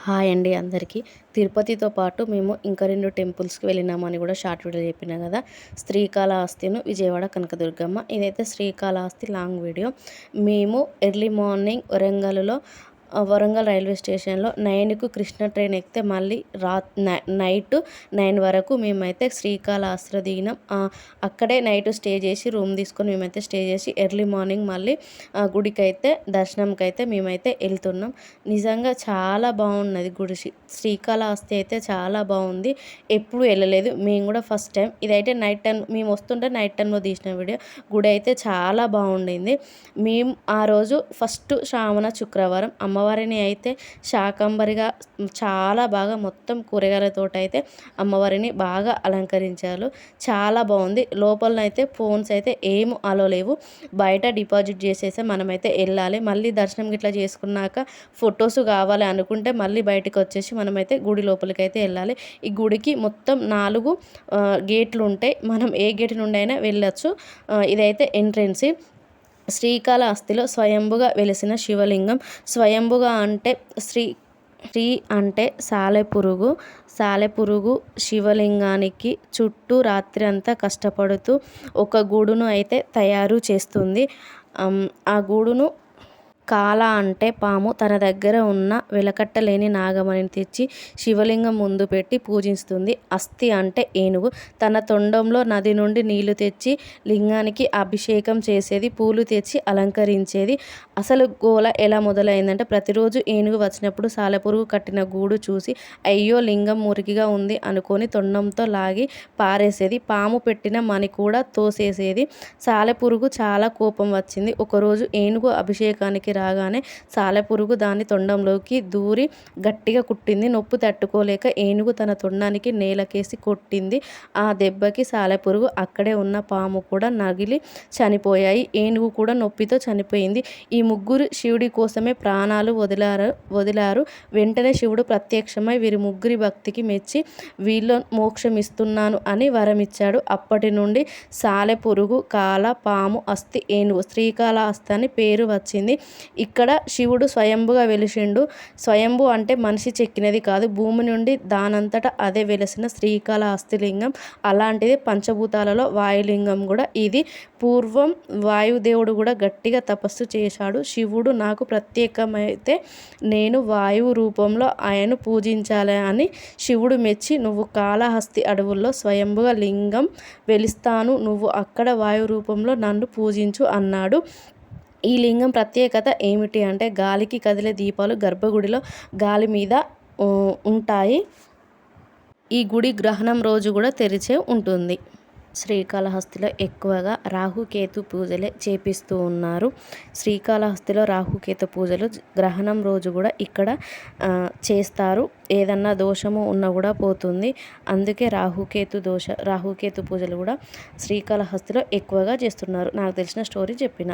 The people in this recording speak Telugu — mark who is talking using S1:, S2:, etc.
S1: హాయ్ అండి అందరికీ. తిరుపతితో పాటు మేము ఇంకా 2 టెంపుల్స్‌కి వెళ్ళినామని కూడా షార్ట్ వీడియో చెప్పినా కదా! శ్రీకాళహస్తిను, విజయవాడ కనకదుర్గమ్మ. ఇదైతే శ్రీకాళహస్తి లాంగ్ వీడియో. మేము ఎర్లీ మార్నింగ్ వరంగల్ రైల్వే స్టేషన్‌లో 9కు కృష్ణ ట్రైన్ ఎక్కితే మళ్ళీ నైట్ 9 వరకు మేమైతే శ్రీకాళహస్తిలో దిగినాం. అక్కడే నైట్ స్టే చేసి రూమ్ తీసుకొని మేమైతే స్టే చేసి ఎర్లీ మార్నింగ్ మళ్ళీ గుడికైతే దర్శనంకైతే మేమైతే వెళ్తున్నాం. నిజంగా చాలా బాగున్నది గుడి. శ్రీకాళహస్తి అయితే చాలా బాగుంది. ఎప్పుడు వెళ్ళలేదు, మేము కూడా ఫస్ట్ టైం. ఇదైతే నైట్ టైం మేము వస్తుంటే నైట్ టైంలో తీసిన వీడియో. గుడి అయితే చాలా బాగుండింది. మేము ఆ రోజు ఫస్ట్ శ్రావణ శుక్రవారం అమ్మవారిని అయితే శాకంబరిగా చాలా బాగా మొత్తం కూరగాయలతోటి అయితే అమ్మవారిని బాగా అలంకరించారు. చాలా బాగుంది. లోపలనైతే ఫోన్స్ అయితే ఏం అలో లేవు. బయట డిపాజిట్ చేసేసి మనమైతే వెళ్ళాలి. మళ్ళీ దర్శనం గిట్లా చేసుకున్నాక ఫొటోస్ కావాలి అనుకుంటే మళ్ళీ బయటకు వచ్చేసి మనమైతే గుడి లోపలికి అయితే వెళ్ళాలి. ఈ గుడికి మొత్తం 4 గేట్లు ఉంటాయి. మనం ఏ గేట్ నుండి అయినా వెళ్ళొచ్చు. ఇదైతే ఎంట్రెన్స్. శ్రీకాళహస్తిలో స్వయంభుగా వెలిసిన శివలింగం. స్వయంభుగా అంటే శ్రీ అంటే సాలెపురుగు శివలింగానికి చుట్టూ రాత్రి అంతా కష్టపడుతూ ఒక గూడును అయితే తయారు చేస్తుంది. ఆ గూడును కాల అంటే పాము తన దగ్గర ఉన్న వెలకట్టలేని నాగమణిని తెచ్చి శివలింగం ముందు పెట్టి పూజిస్తుంది. అస్థి అంటే ఏనుగు తన తొండంలో నది నుండి నీళ్లు తెచ్చి లింగానికి అభిషేకం చేసేది. పూలు తెచ్చి అలంకరించేది. అసలు గోల ఎలా మొదలైందంటే ప్రతిరోజు ఏనుగు వచ్చినప్పుడు సాలెపురుగు కట్టిన గూడు చూసి అయ్యో లింగం మురికిగా ఉంది అనుకొని తొండంతో లాగి పారేసేది. పాము పెట్టిన మణి కూడా తోసేసేది. సాలెపురుగు చాలా కోపం వచ్చింది. ఒకరోజు ఏనుగు అభిషేకానికి రాగానే సాలెపురుగు దాని తొండంలోకి దూరి గట్టిగా కుట్టింది. నొప్పి తట్టుకోలేక ఏనుగు తన తొండానికి నేలకేసి కొట్టింది. ఆ దెబ్బకి సాలెపురుగు అక్కడే ఉన్న పాము కూడా నగిలి చనిపోయాయి. ఏనుగు కూడా నొప్పితో చనిపోయింది. ఈ ముగ్గురు శివుడి కోసమే ప్రాణాలు వదిలారు. వెంటనే శివుడు ప్రత్యక్షమై వీరి ముగ్గురి భక్తికి మెచ్చి వీళ్ళ మోక్షం ఇస్తున్నాను అని వరమిచ్చాడు. అప్పటి నుండి సాలెపురుగు, కాల, పాము, అస్థి, ఏనుగు శ్రీకాళహస్తి అని పేరు వచ్చింది. ఇక్కడ శివుడు స్వయంభుగా వెలిసిండు. స్వయంభు అంటే మనిషి చెక్కినది కాదు, భూమి నుండి దానంతట అదే వెలిసిన శ్రీకాళహస్తి లింగం. అలాంటిది పంచభూతాలలో వాయులింగం కూడా ఇది. పూర్వం వాయుదేవుడు కూడా గట్టిగా తపస్సు చేశాడు. శివుడు నాకు ప్రత్యేకమైతే నేను వాయువు రూపంలో ఆయనను పూజించాలి అని శివుడు మెచ్చి నువ్వు కాళహస్తి అడవుల్లో స్వయంభుగా లింగం వెలిస్తాను, నువ్వు అక్కడ వాయు రూపంలో నన్ను పూజించు అన్నాడు. ఈ లింగం ప్రత్యేకత ఏమిటి అంటే గాలికి కదిలే దీపాలు గర్భగుడిలో గాలి మీద ఉంటాయి. ఈ గుడి గ్రహణం రోజు కూడా తెరిచే ఉంటుంది. శ్రీకాళహస్తిలో ఎక్కువగా రాహుకేతు పూజలే చేపిస్తూ ఉన్నారు. శ్రీకాళహస్తిలో రాహుకేతు పూజలు గ్రహణం రోజు కూడా ఇక్కడ చేస్తారు. ఏదన్నా దోషము ఉన్నా కూడా పోతుంది. అందుకే రాహుకేతు పూజలు కూడా శ్రీకాళహస్తిలో ఎక్కువగా చేస్తున్నారు. నాకు తెలిసిన స్టోరీ చెప్పిన.